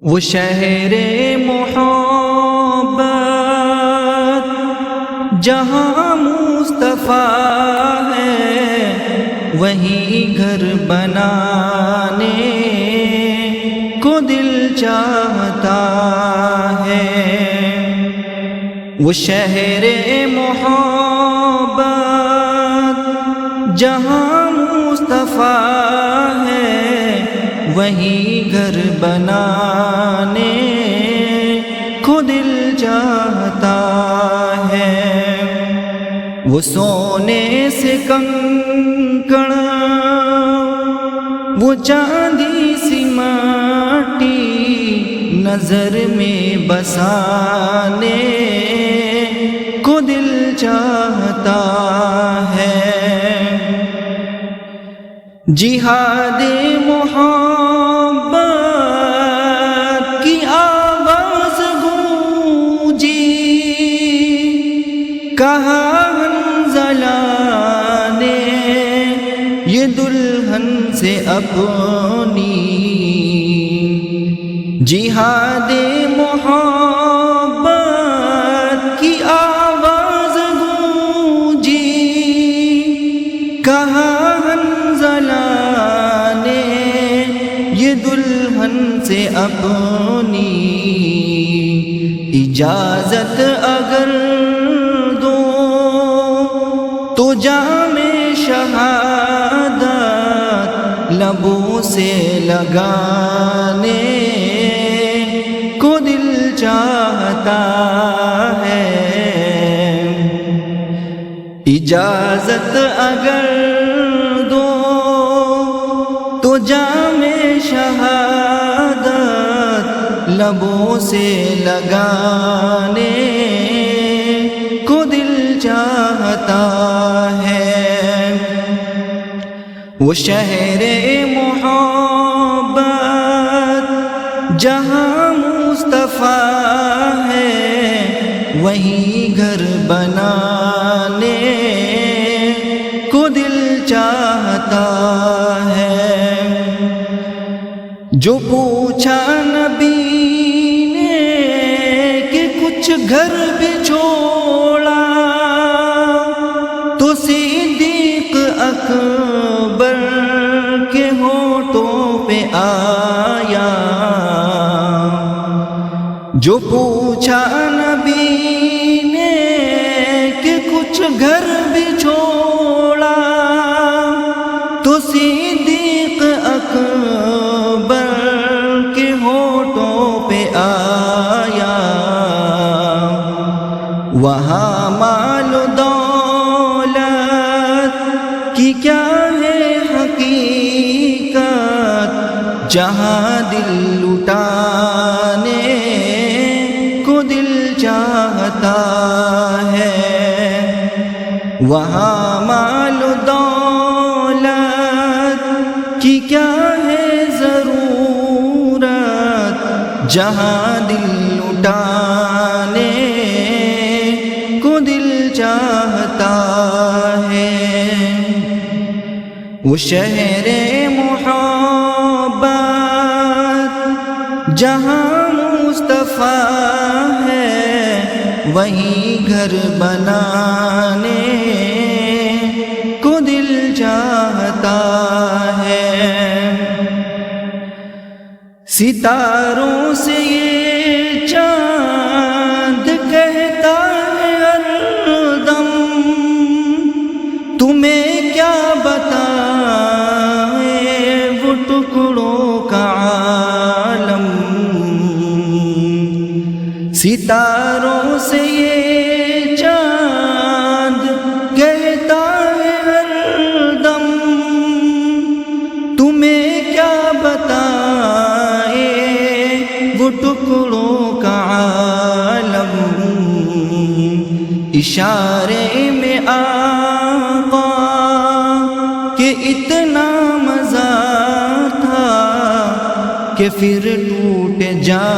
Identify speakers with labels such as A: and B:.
A: وہ شہر محبت جہاں مصطفیٰ ہے، وہیں گھر بنانے کو دل چاہتا ہے۔ وہ شہر محبت جہاں مصطفیٰ ہے، وہیں گھر بنانے کو دل چاہتا ہے۔ وہ سونے سے کنکڑ، وہ چاندی سی مٹی نظر میں بسانے کو دل چاہتا ہے۔ جہاد محبت کی آواز گونجی، کہا حنظلہ نے یہ دلہن سے اپنی۔ جہاد محبت کی آواز گونجی، کہا حنظلہ نے یہ دلہن سے اپنی۔ اجازت اگر دو تو جام شہادت لبوں سے لگانے کو دل چاہتا ہے۔ اجازت اگر دو تو جام شہادت لبوں سے لگانے کو دل چاہتا ہے۔ وہ شہر محبت جہاں مصطفیٰ ہے، وہیں گھر بنانے کو دل چاہتا ہے۔ جو پوچھا نبی نے کہ کچھ گھر بھی چھوڑا، تو صدیق اکبر کے ہونٹوں پہ آیا۔ جو پوچھا نبی نے کہ کچھ گھر بھی چھوڑا، تو صدیق اکبر کے ہونٹوں پہ آیا۔ وہاں مال و دولت کی کیا ہے حقیقت، جہاں دل لٹانے کو دل چاہتا ہے۔ وہاں مال و دولت کی کیا ہے ضرورت، جہاں دل لٹانے کو دل چاہتا ہے۔ وہ شہر محبت جہاں مصطفیٰ ہے، وہیں گھر بنانے کو دل چاہتا ہے۔ ستاروں سے یہ چاند کہتا ہے ہر دم، تمہیں کیا بتائیں وہ ٹکڑوں کا عالم۔ ستاروں سے یہ چاند کہتا ہے ہر دم، تمہیں کیا بتائیں وہ ٹکڑوں کا عالم۔ اشارے میں آقا کہ اتنا مزہ تھا کہ پھر ٹوٹ جا